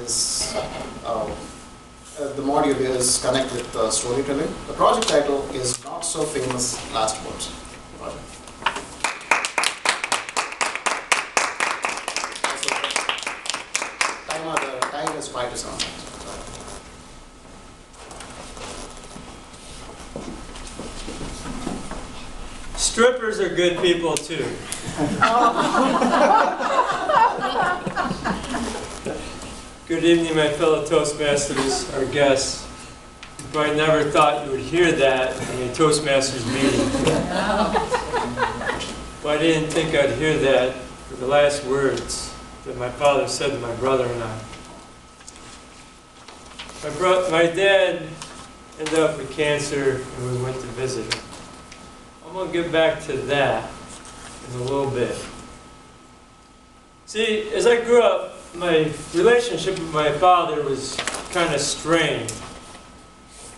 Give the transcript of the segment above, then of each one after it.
is the module is Connect with Storytelling. The project title is Not So Famous Last Words. The time is 5 to 7 minutes. Strippers are good people too. Good evening, my fellow Toastmasters, our guests. You probably never thought you would hear that in a Toastmasters meeting. Well, I didn't think I'd hear that for the last words that my father said to my brother and I. My dad ended up with cancer and we went to visit him. I'm going to get back to that in a little bit. See, as I grew up, my relationship with my father was kind of strained.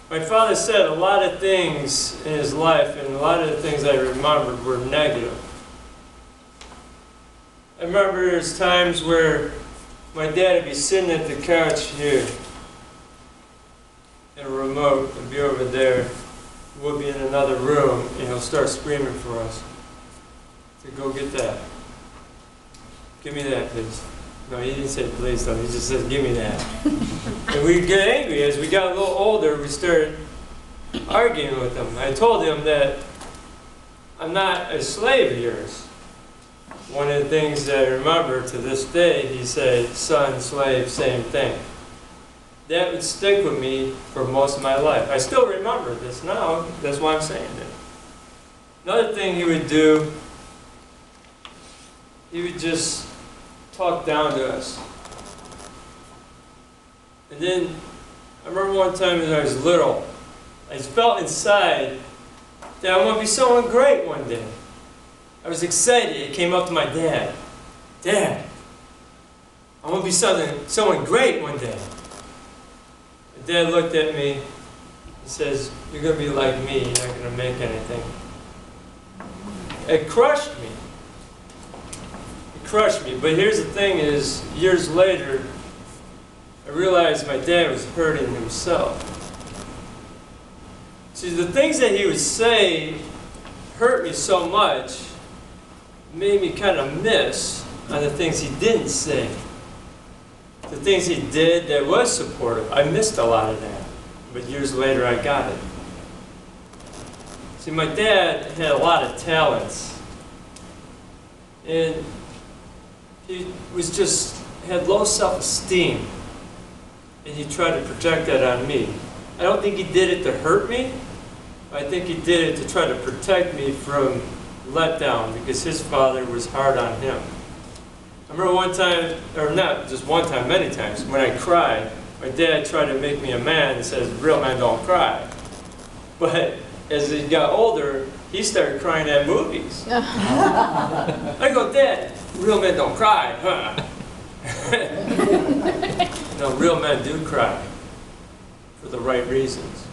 My father said a lot of things in his life, and a lot of the things I remembered were negative. I remember there's times where my dad would be sitting at the couch here, and a remote would be over there. We'll be in another room, and he'll start screaming for us to go get that. Give me that, please. No, he didn't say please, though. He just said, give me that. And we'd get angry. As we got a little older, we started arguing with him. I told him that I'm not a slave of yours. One of the things that I remember to this day, he said, son, slave, same thing. That would stick with me for most of my life. I still remember this now. That's why I'm saying it. Another thing he would do, he would just talk down to us. And then, I remember one time when I was little, I just felt inside that I want to be someone great one day. I was excited. It came up to my dad. Dad, I want to be someone great one day. Dad looked at me and says, you're going to be like me, you're not going to make anything. It crushed me. It crushed me. But here's the thing is, years later, I realized my dad was hurting himself. See, the things that he would say hurt me so much, made me kind of miss on the things he didn't say. The things he did that was supportive, I missed a lot of that. But years later, I got it. See, my dad had a lot of talents. And he was just, had low self-esteem. And he tried to project that on me. I don't think he did it to hurt me. I think he did it to try to protect me from letdown, because his father was hard on him. I remember one time, or not just one time, many times, when I cried, my dad tried to make me a man and says, real men don't cry. But as he got older, he started crying at movies. I go, Dad, real men don't cry, huh? No, real men do cry for the right reasons.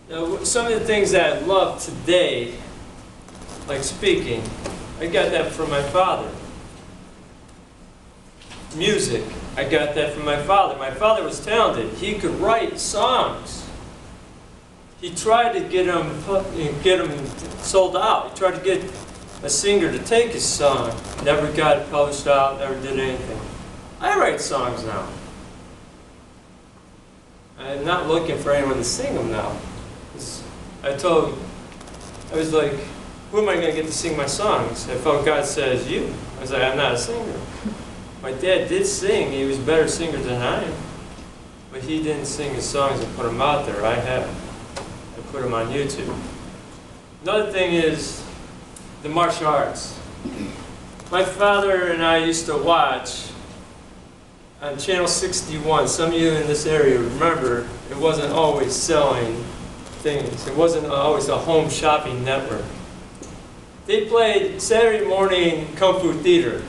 Now, some of the things that I love today, like speaking, I got that from my father. Music, I got that from my father. My father was talented. He could write songs. He tried to get them sold out. He tried to get a singer to take his song. Never got it published out, never did anything. I write songs now. I'm not looking for anyone to sing them now. I was like, who am I going to get to sing my songs? I felt God says, you. I was like, I'm not a singer. My dad did sing. He was a better singer than I am. But he didn't sing his songs and put them out there. I have. I put them on YouTube. Another thing is the martial arts. My father and I used to watch on Channel 61. Some of you in this area remember it wasn't always selling things. It wasn't always a home shopping network. They played Saturday morning Kung Fu Theater.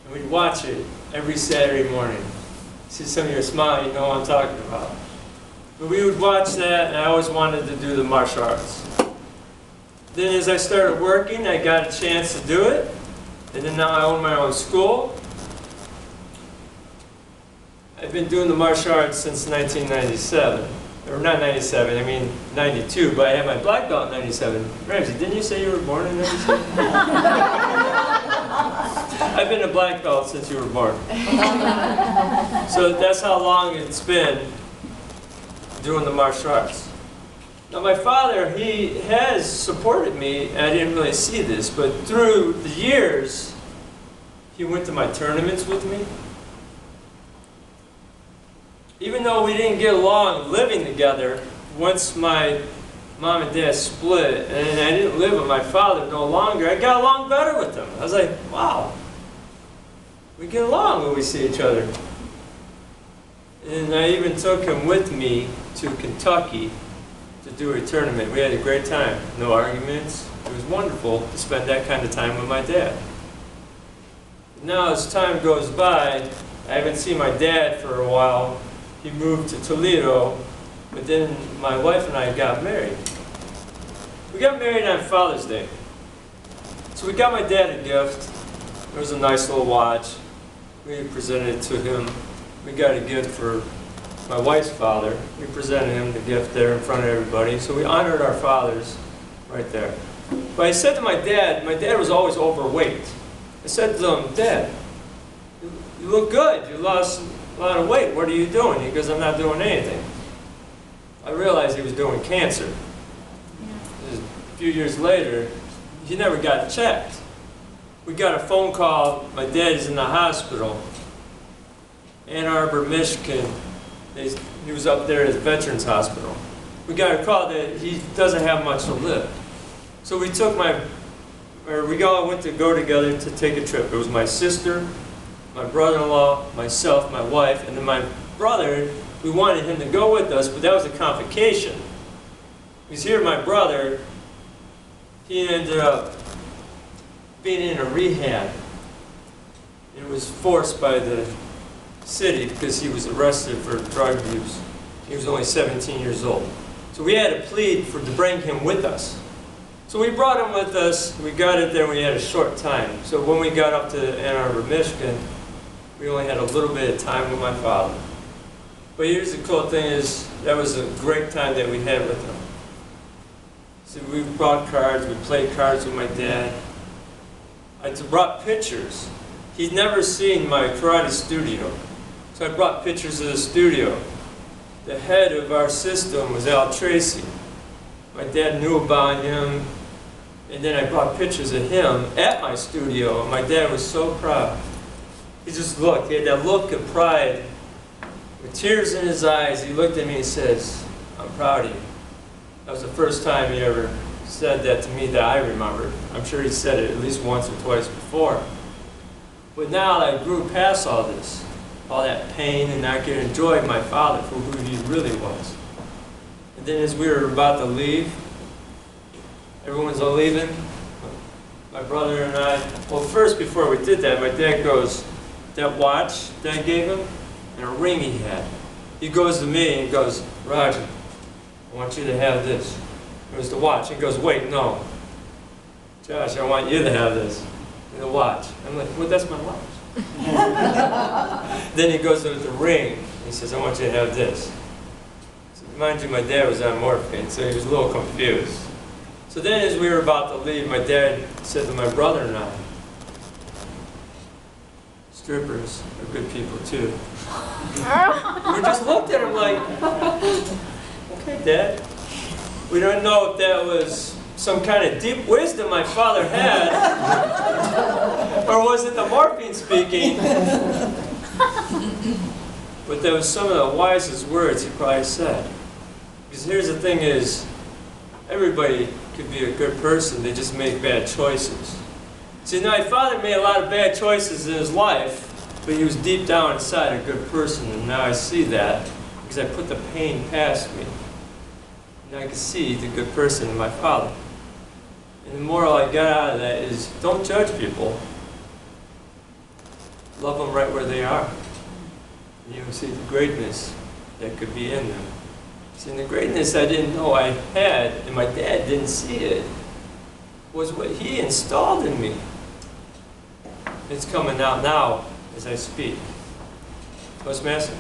And we'd watch it every Saturday morning. See some of you are smiling, you know what I'm talking about. But we would watch that, and I always wanted to do the martial arts. Then as I started working, I got a chance to do it. And then now I own my own school. I've been doing the martial arts since 1997. Or not 97, I mean 92, but I had my black belt in 97. Ramsey, didn't you say you were born in 97? I've been a black belt since you were born. So that's how long it's been doing the martial arts. Now my father, he has supported me, and I didn't really see this, but through the years, he went to my tournaments with me. Even though we didn't get along living together, once my mom and dad split, and I didn't live with my father no longer, I got along better with him. I was like, wow, we get along when we see each other. And I even took him with me to Kentucky to do a tournament. We had a great time, no arguments. It was wonderful to spend that kind of time with my dad. Now as time goes by, I haven't seen my dad for a while. He moved to Toledo, but then my wife and I got married. We got married on Father's Day. So we got my dad a gift. It was a nice little watch. We presented it to him. We got a gift for my wife's father. We presented him the gift there in front of everybody. So we honored our fathers right there. But I said to my dad was always overweight. I said to him, Dad, you look good. You lost a lot of weight. What are you doing? He goes, I'm not doing anything. I realized he was doing cancer. A few years later, he never got checked. We got a phone call, my dad is in the hospital. Ann Arbor, Michigan. He was up there at the Veterans Hospital. We got a call that he doesn't have much to live. So we took we all went to go together to take a trip. It was my sister, my brother-in-law, myself, my wife, and then my brother. We wanted him to go with us, but that was a complication. Because here my brother, he ended up being in a rehab. It was forced by the city because he was arrested for drug use. He was only 17 years old. So we had to plead to bring him with us. So we brought him with us. We got it there. We had a short time. So when we got up to Ann Arbor, Michigan, we only had a little bit of time with my father. But here's the cool thing is, that was a great time that we had with him. So we brought cards, we played cards with my dad. I brought pictures. He'd never seen my karate studio. So I brought pictures of the studio. The head of our system was Al Tracy. My dad knew about him. And then I brought pictures of him at my studio. And my dad was so proud. He just looked, he had that look of pride. With tears in his eyes, he looked at me and says, I'm proud of you. That was the first time he ever said that to me that I remember. I'm sure he said it at least once or twice before. But now that I grew past all this, all that pain, and I could enjoy my father for who he really was. And then as we were about to leave, everyone's all leaving, my brother and I, well first before we did that, my dad goes, that watch that I gave him, and a ring he had. He goes to me and goes, Roger, I want you to have this. It was the watch. He goes, wait, no. Josh, I want you to have this. And the watch. I'm like, well, that's my watch. Then he goes to the ring. He says, I want you to have this. So, mind you, my dad was on morphine, so he was a little confused. So then as we were about to leave, my dad said to my brother and I, strippers are good people too. We just looked at him like, okay, Dad. We don't know if that was some kind of deep wisdom my father had, or was it the morphine speaking? But that was some of the wisest words he probably said. Because here's the thing is, everybody could be a good person, they just make bad choices. See, my father made a lot of bad choices in his life, but he was deep down inside a good person, and now I see that because I put the pain past me. And I can see the good person in my father. And the moral I got out of that is, don't judge people. Love them right where they are. And you will see the greatness that could be in them. See, the greatness I didn't know I had, and my dad didn't see it, was what he installed in me. It's coming out now as I speak. Toastmaster.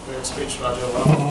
Great speech, Raja. Wow.